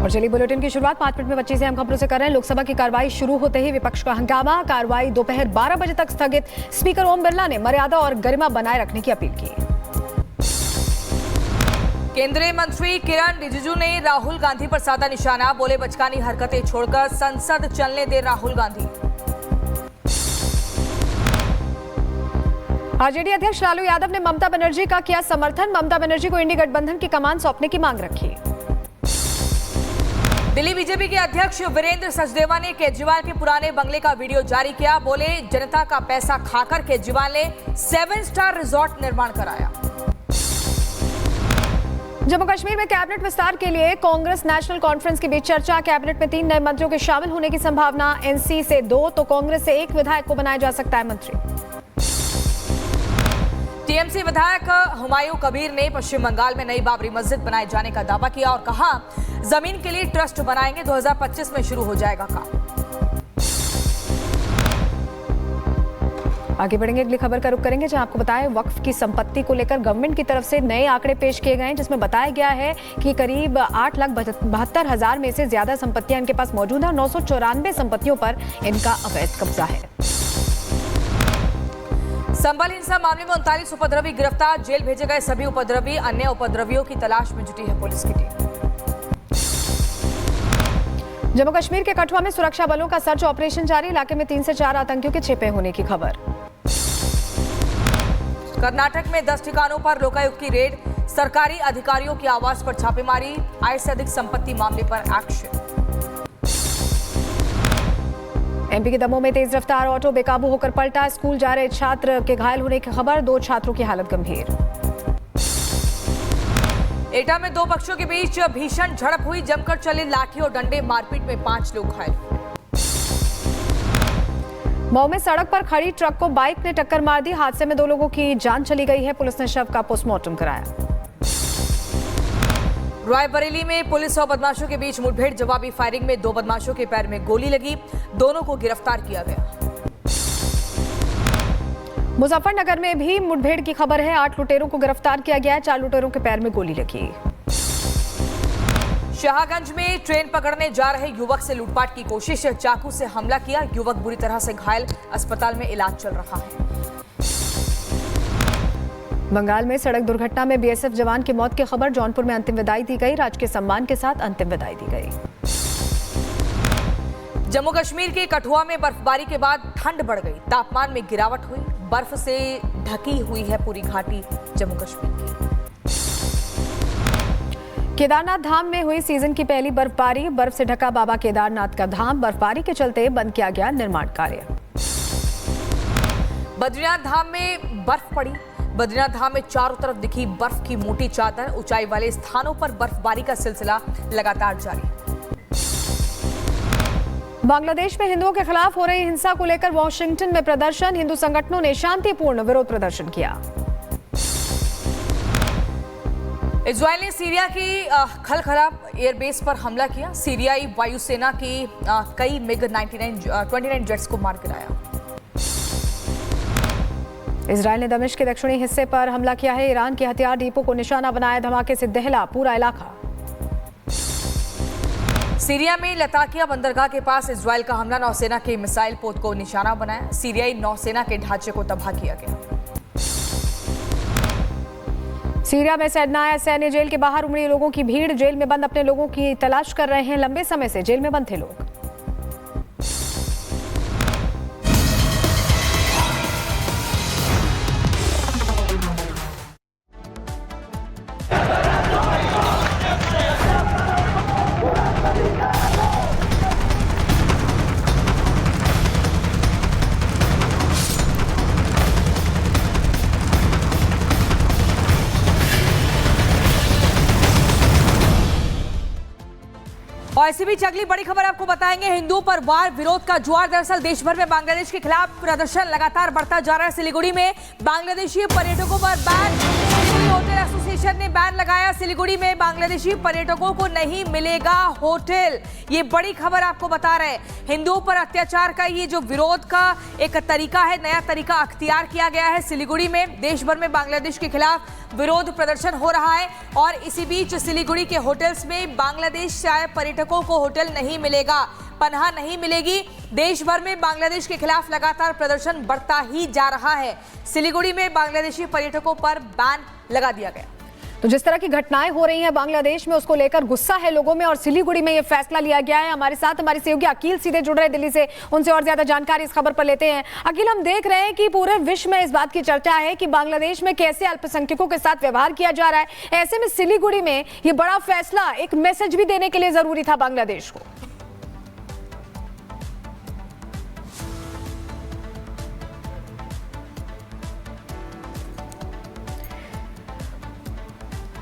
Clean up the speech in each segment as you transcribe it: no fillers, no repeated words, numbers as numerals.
और चलिए बुलेटिन की शुरुआत 5 मिनट में 25 अहम खबरों से कर रहे हैं। लोकसभा की कार्रवाई शुरू होते ही विपक्ष का हंगामा। कार्रवाई दोपहर 12 बजे तक स्थगित। स्पीकर ओम बिरला ने मर्यादा और गरिमा बनाए रखने की अपील की। केंद्रीय मंत्री किरण रिजिजू ने राहुल गांधी पर साधा निशाना। बोले बचकानी हरकतें छोड़कर संसद चलने दे राहुल गांधी। आरजेडी अध्यक्ष लालू यादव ने ममता बनर्जी का किया समर्थन। ममता बनर्जी को इंडी गठबंधन की कमान सौंपने की मांग रखी। दिल्ली बीजेपी के अध्यक्ष वीरेंद्र सचदेवा ने केजरीवाल के पुराने बंगले का वीडियो जारी किया। बोले जनता का पैसा खाकर केजरीवाल ने 7 स्टार रिजॉर्ट निर्माण कराया। जम्मू कश्मीर में कैबिनेट विस्तार के लिए कांग्रेस नेशनल कॉन्फ्रेंस के बीच चर्चा। कैबिनेट में 3 नए मंत्रियों के शामिल होने की संभावना। एनसी से 2 तो कांग्रेस से 1 विधायक को बनाया जा सकता है मंत्री। टीएमसी विधायक हुमायूं कबीर ने पश्चिम बंगाल में नई बाबरी मस्जिद बनाए जाने का दावा किया और कहा जमीन के लिए ट्रस्ट बनाएंगे, 2025 में शुरू हो जाएगा काम। आगे बढ़ेंगे, अगली खबर का रुख करेंगे जहां आपको बताएं वक्फ की संपत्ति को लेकर गवर्नमेंट की तरफ से नए आंकड़े पेश किए गए हैं, जिसमें बताया गया है कि करीब 8,72,000 में से ज्यादा संपत्तियां इनके पास मौजूद है और 994 संपत्तियों पर इनका अवैध कब्जा है। संभल हिंसा मामले में 39 उपद्रवी गिरफ्तार। जेल भेजे गए सभी उपद्रवी। अन्य उपद्रवियों की तलाश में जुटी है पुलिस की टीम। जम्मू कश्मीर के कठुआ में सुरक्षा बलों का सर्च ऑपरेशन जारी। इलाके में 3 से 4 आतंकियों के छिपे होने की खबर। कर्नाटक में 10 ठिकानों पर लोकायुक्त की रेड। सरकारी अधिकारियों की आवास पर छापेमारी। आय से अधिक संपत्ति मामले पर एक्शन। एमपी के दमोह में तेज रफ्तार ऑटो बेकाबू होकर पलटा। स्कूल जा रहे छात्र के घायल होने की खबर। 2 छात्रों की हालत गंभीर। एटा में 2 पक्षों के बीच भीषण झड़प हुई। जमकर चले लाठी और डंडे। मारपीट में 5 लोग घायल। मऊ में सड़क पर खड़ी ट्रक को बाइक ने टक्कर मार दी। हादसे में 2 लोगों की जान चली गई है। पुलिस ने शव का पोस्टमार्टम कराया। रायबरेली में पुलिस और बदमाशों के बीच मुठभेड़। जवाबी फायरिंग में 2 बदमाशों के पैर में गोली लगी। दोनों को गिरफ्तार किया गया। मुजफ्फरनगर में भी मुठभेड़ की खबर है। 8 लुटेरों को गिरफ्तार किया गया है। 4 लुटेरों के पैर में गोली लगी। शाहगंज में ट्रेन पकड़ने जा रहे युवक से लूटपाट की कोशिश। चाकू से हमला किया। युवक बुरी तरह से घायल। अस्पताल में इलाज चल रहा है। बंगाल में सड़क दुर्घटना में बीएसएफ जवान की मौत की खबर। जौनपुर में अंतिम विदाई दी गई। राजकीय सम्मान के साथ अंतिम विदाई दी गई। जम्मू कश्मीर के कठुआ में बर्फबारी के बाद ठंड बढ़ गई। तापमान में गिरावट हुई। बर्फ से ढकी हुई है पूरी घाटी जम्मू कश्मीर की। केदारनाथ धाम में हुई सीजन की पहली बर्फबारी। बर्फ से ढका बाबा केदारनाथ का धाम। बर्फबारी के चलते बंद किया गया निर्माण कार्य। बद्रीनाथ धाम में बर्फ पड़ी। बद्रीनाथ धाम में चारों तरफ दिखी बर्फ की मोटी चादर। ऊंचाई वाले स्थानों पर बर्फबारी का सिलसिला लगातार जारी। बांग्लादेश में हिंदुओं के खिलाफ हो रही हिंसा को लेकर वॉशिंगटन में प्रदर्शन। हिंदू संगठनों ने शांतिपूर्ण विरोध प्रदर्शन किया। इजरायल ने सीरिया की खलखला एयरबेस पर हमला किया। सीरियाई वायुसेना की कई मिग 29 जेट्स को मार गिराया। इजरायल ने दमिश्क के दक्षिणी हिस्से पर हमला किया है। ईरान के हथियार डिपो को निशाना बनाया। धमाके से दहला पूरा इलाका। सीरिया में लताकिया बंदरगाह के पास इजरायल का हमला। नौसेना के मिसाइल पोत को निशाना बनाया। सीरियाई नौसेना के ढांचे को तबाह किया गया। सीरिया में सैनाया सैन्य जेल के बाहर उमड़ी लोगों की भीड़। जेल में बंद अपने लोगों की तलाश कर रहे हैं। लंबे समय से जेल में बंद थे लोग। और इसी बीच अगली बड़ी खबर आपको बताएंगे। हिंदुओं पर वार, विरोध का ज्वार। दरअसल देश भर में बांग्लादेश के खिलाफ प्रदर्शन लगातार बढ़ता जा रहा है। सिलीगुड़ी में बांग्लादेशी पर्यटकों पर बैन। सिलीगुड़ी होटल एसोसिएशन ने बैन लगाया। सिलीगुड़ी में बांग्लादेशी पर्यटकों को नहीं मिलेगा होटल। ये बड़ी खबर आपको बता रहे हैं। हिंदुओं पर अत्याचार का ये जो विरोध का एक तरीका है, नया तरीका अख्तियार किया गया है। सिलीगुड़ी में देश भर में बांग्लादेश के खिलाफ विरोध प्रदर्शन हो रहा है और इसी बीच सिलीगुड़ी के होटल्स में बांग्लादेश से आए पर्यटकों को होटल नहीं मिलेगा, पनाह नहीं मिलेगी। देश भर में बांग्लादेश के खिलाफ लगातार प्रदर्शन बढ़ता ही जा रहा है। सिलीगुड़ी में बांग्लादेशी पर्यटकों पर बैन लगा दिया गया। तो जिस तरह की घटनाएं हो रही हैं बांग्लादेश में, उसको लेकर गुस्सा है लोगों में और सिलीगुड़ी में ये फैसला लिया गया है। हमारे साथ हमारे सहयोगी अकील सीधे जुड़ रहे हैं दिल्ली से, उनसे और ज्यादा जानकारी इस खबर पर लेते हैं। अकील, हम देख रहे हैं कि पूरे विश्व में इस बात की चर्चा है कि बांग्लादेश में कैसे अल्पसंख्यकों के साथ व्यवहार किया जा रहा है। ऐसे में सिलीगुड़ी में ये बड़ा फैसला एक मैसेज भी देने के लिए जरूरी था बांग्लादेश को।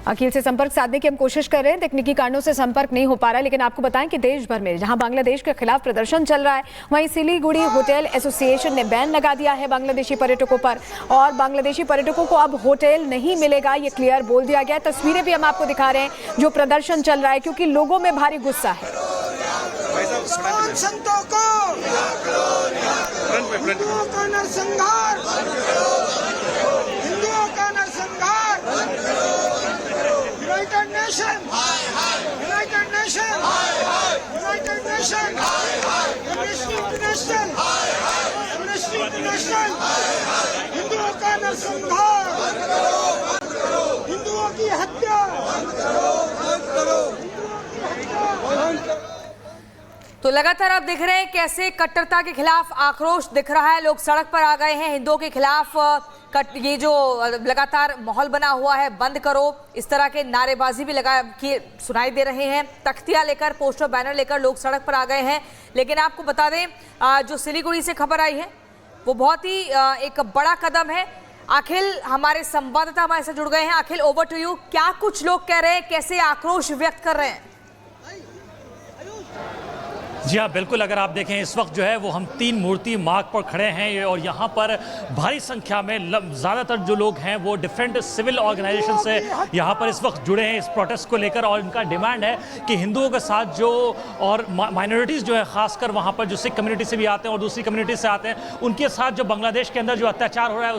अकील से संपर्क साधने की हम कोशिश कर रहे हैं, तकनीकी कारणों से संपर्क नहीं हो पा रहा है। लेकिन आपको बताएं कि देश भर में जहां बांग्लादेश के खिलाफ प्रदर्शन चल रहा है, वहीं सिलीगुड़ी होटल एसोसिएशन ने बैन लगा दिया है बांग्लादेशी पर्यटकों पर और बांग्लादेशी पर्यटकों को अब होटल नहीं मिलेगा, ये क्लियर बोल दिया गया है। तस्वीरें भी हम आपको दिखा रहे हैं जो प्रदर्शन चल रहा है, क्योंकि लोगों में भारी गुस्सा है। हिंदुओं का नरसंहार, हिंदुओं की हत्या, तो लगातार आप देख रहे हैं कैसे कट्टरता के खिलाफ आक्रोश दिख रहा है। लोग सड़क पर आ गए हैं हिंदुओं के खिलाफ। ये जो लगातार माहौल बना हुआ है, बंद करो, इस तरह के नारेबाजी भी सुनाई दे रहे हैं। तख्तियां लेकर, पोस्टर बैनर लेकर लोग सड़क पर आ गए हैं। लेकिन आपको बता दें, जो सिलीगुड़ी से खबर आई है वो बहुत ही एक बड़ा कदम है। अखिल हमारे संवाददाता हमारे साथ जुड़ गए हैं। अखिल, ओवर टू यू। क्या कुछ लोग कह रहे हैं, कैसे आक्रोश व्यक्त कर रहे हैं? जी हाँ, बिल्कुल। अगर आप देखें इस वक्त जो है वो हम 3 मूर्ति मार्ग पर खड़े हैं और यहाँ पर भारी संख्या में ज़्यादातर जो लोग हैं वो डिफरेंट सिविल ऑर्गेनाइजेशन से यहाँ पर इस वक्त जुड़े हैं इस प्रोटेस्ट को लेकर। और इनका डिमांड है कि हिंदुओं के साथ जो और माइनॉरिटीज़ जो है, ख़ासकर वहाँ पर जो सिख कम्युनिटी से भी आते हैं और दूसरी कम्युनिटी से आते हैं, उनके साथ जो बांग्लादेश के अंदर जो अत्याचार हो रहा है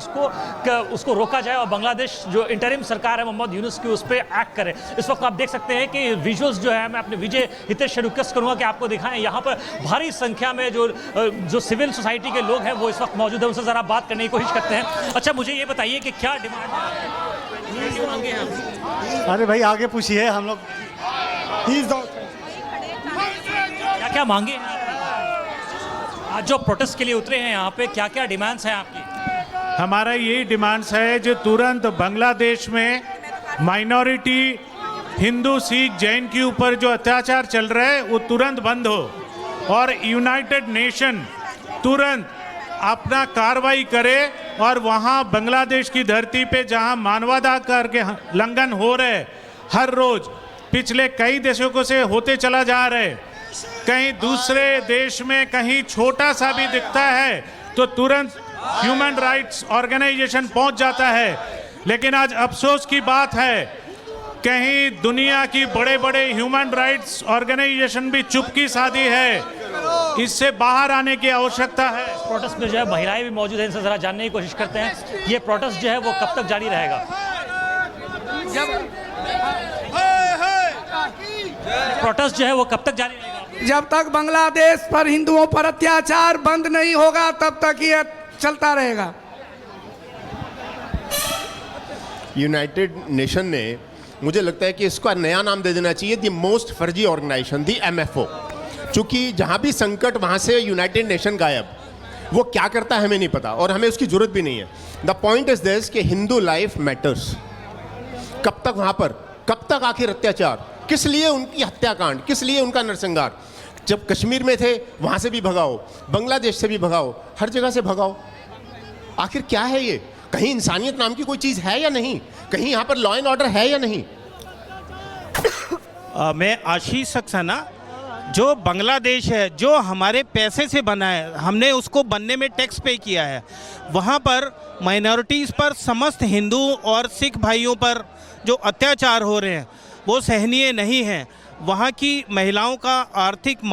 उसको रोका जाए और बांग्लादेश जो इंटरिम सरकार है मोहम्मद यूनुस की, उस पर एक्ट करे। इस वक्त आप देख सकते हैं कि विजुअल्स जो है, मैं अपने विजय हितेश से रिक्वेस्ट करूँगा कि आपको दिखाएं। यहाँ पर भारी संख्या में जो सिविल सोसाइटी के लोग हैं वो इस वक्त मौजूद है, उनसे जरा बात करने की कोशिश करते हैं। अच्छा, मुझे ये बताइए कि क्या डिमांड है? अरे भाई आगे पूछिए, हम लोग क्या क्या मांगे हैं आज जो प्रोटेस्ट के लिए उतरे हैं यहाँ पे? क्या क्या डिमांड्स हैं आपकी? हमारा यही डिमांड्स है जो तुरंत बांग्लादेश में माइनॉरिटी हिंदू, सिख, जैन के ऊपर जो अत्याचार चल रहा है वो तुरंत बंद हो और यूनाइटेड नेशन तुरंत अपना कार्रवाई करे और वहाँ बांग्लादेश की धरती पे जहाँ मानवाधिकार के उल्लंघन हो रहे हर रोज पिछले कई दशकों से होते चला जा रहे, कहीं दूसरे देश में कहीं छोटा सा भी दिखता है तो तुरंत ह्यूमन राइट्स ऑर्गेनाइजेशन पहुंच जाता है। लेकिन आज अफसोस की बात है कहीं दुनिया की बड़े बड़े ह्यूमन राइट्स ऑर्गेनाइजेशन भी चुपकी साधी है। इससे बाहर आने की आवश्यकता है। प्रोटेस्ट में जो है महिलाएं भी मौजूद हैं, इनसे जरा जानने की कोशिश करते हैं। ये प्रोटेस्ट जो है वो कब तक जारी रहेगा? प्रोटेस्ट जो है वो कब तक जारी रहेगा? जब तक बांग्लादेश पर हिंदुओं पर अत्याचार बंद नहीं होगा तब तक ये चलता रहेगा। यूनाइटेड नेशन ने, मुझे लगता है कि इसका नया नाम दे देना चाहिए, दी मोस्ट फर्जी ऑर्गेनाइजेशन, दी MFO। चूंकि जहां भी संकट वहां से यूनाइटेड नेशन गायब। वो क्या करता है हमें नहीं पता और हमें उसकी जरूरत भी नहीं है। द पॉइंट इज दिस कि हिंदू लाइफ मैटर्स। कब तक वहां पर, कब तक आखिर अत्याचार? किस लिए उनकी हत्याकांड, किस लिए उनका नरसंहार? जब कश्मीर में थे वहां से भी भगाओ, बांग्लादेश से भी भगाओ, हर जगह से भगाओ। आखिर क्या है ये? कहीं इंसानियत नाम की कोई चीज है या नहीं? कहीं यहाँ पर लॉ एंड ऑर्डर है या नहीं? मैं आशीष सक्सेना जो बांग्लादेश है, जो हमारे पैसे से बना है, हमने उसको बनने में टैक्स पे किया है, वहाँ पर माइनॉरिटीज़ पर, समस्त हिंदू और सिख भाइयों पर जो अत्याचार हो रहे हैं वो सहनीय नहीं है। वहाँ की महिलाओं का आर्थिक